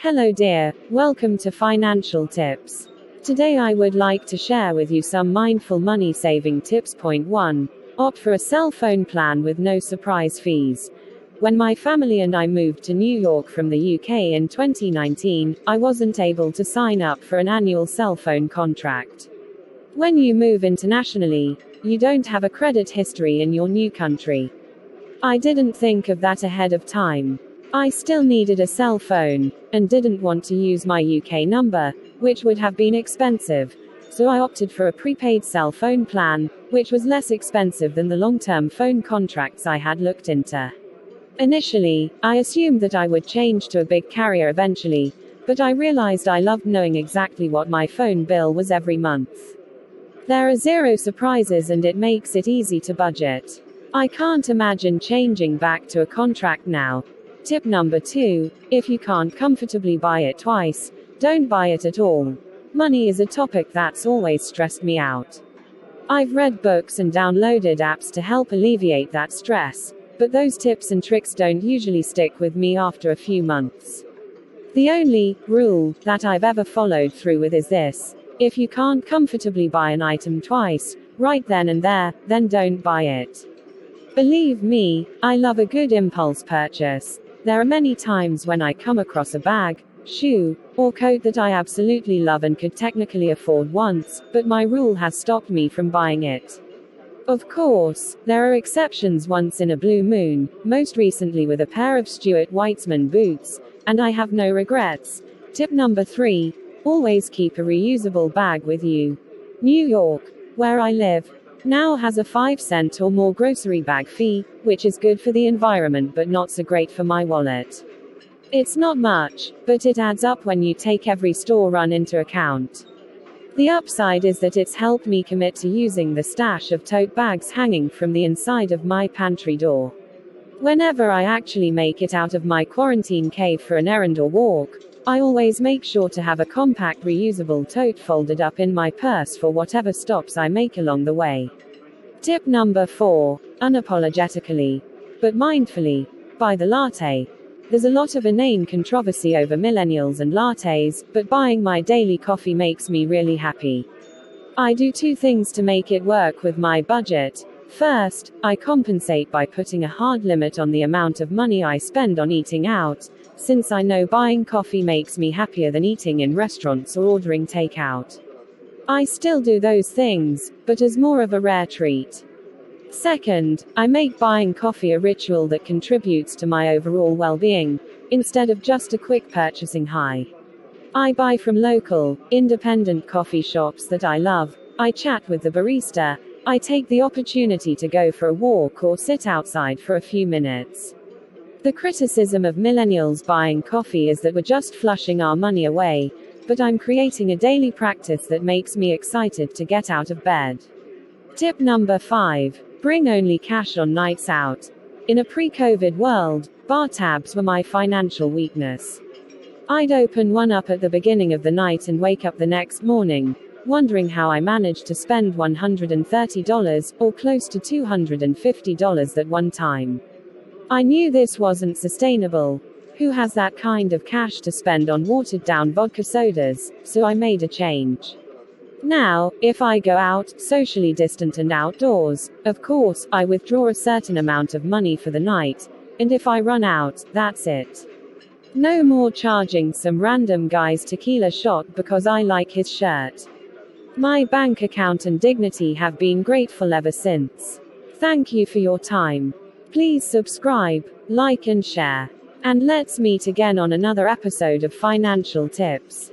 Hello dear, welcome to Financial Tips. Today I would like to share with you some mindful money saving tips. Point 1. Opt for a cell phone plan with no surprise fees. When my family and I moved to New York from the UK in 2019, I wasn't able to sign up for an annual cell phone contract. When you move internationally, you don't have a credit history in your new country. I didn't think of that ahead of time. I still needed a cell phone, and didn't want to use my UK number, which would have been expensive, so I opted for a prepaid cell phone plan, which was less expensive than the long-term phone contracts I had looked into. Initially, I assumed that I would change to a big carrier eventually, but I realized I loved knowing exactly what my phone bill was every month. There are zero surprises and it makes it easy to budget. I can't imagine changing back to a contract now. Tip number 2, if you can't comfortably buy it twice, don't buy it at all. Money is a topic that's always stressed me out. I've read books and downloaded apps to help alleviate that stress, but those tips and tricks don't usually stick with me after a few months. The only rule that I've ever followed through with is this: if you can't comfortably buy an item twice, right then and there, then don't buy it. Believe me, I love a good impulse purchase. There are many times when I come across a bag, shoe, or coat that I absolutely love and could technically afford once, but my rule has stopped me from buying it. Of course, there are exceptions once in a blue moon, most recently with a pair of Stuart Weitzman boots, and I have no regrets. Tip number 3, always keep a reusable bag with you. New York, where I live, now has a 5-cent or more grocery bag fee, which is good for the environment but not so great for my wallet. It's not much, but it adds up when you take every store run into account. The upside is that it's helped me commit to using the stash of tote bags hanging from the inside of my pantry door. Whenever I actually make it out of my quarantine cave for an errand or walk, I always make sure to have a compact reusable tote folded up in my purse for whatever stops I make along the way. Tip number 4, unapologetically, but mindfully, buy the latte. There's a lot of inane controversy over millennials and lattes, but buying my daily coffee makes me really happy. I do 2 things to make it work with my budget. First, I compensate by putting a hard limit on the amount of money I spend on eating out, since I know buying coffee makes me happier than eating in restaurants or ordering takeout. I still do those things, but as more of a rare treat. Second, I make buying coffee a ritual that contributes to my overall well-being, instead of just a quick purchasing high. I buy from local, independent coffee shops that I love, I chat with the barista, I take the opportunity to go for a walk or sit outside for a few minutes. The criticism of millennials buying coffee is that we're just flushing our money away, but I'm creating a daily practice that makes me excited to get out of bed. Tip number 5, bring only cash on nights out. In a pre-COVID world, bar tabs were my financial weakness. I'd open one up at the beginning of the night and wake up the next morning, wondering how I managed to spend $130, or close to $250 at one time. I knew this wasn't sustainable. Who has that kind of cash to spend on watered-down vodka sodas? So I made a change. Now, if I go out, socially distant and outdoors, of course, I withdraw a certain amount of money for the night, and if I run out, that's it. No more charging some random guy's tequila shot because I like his shirt. My bank account and dignity have been grateful ever since. Thank you for your time. Please subscribe, like and share. And let's meet again on another episode of Financial Tips.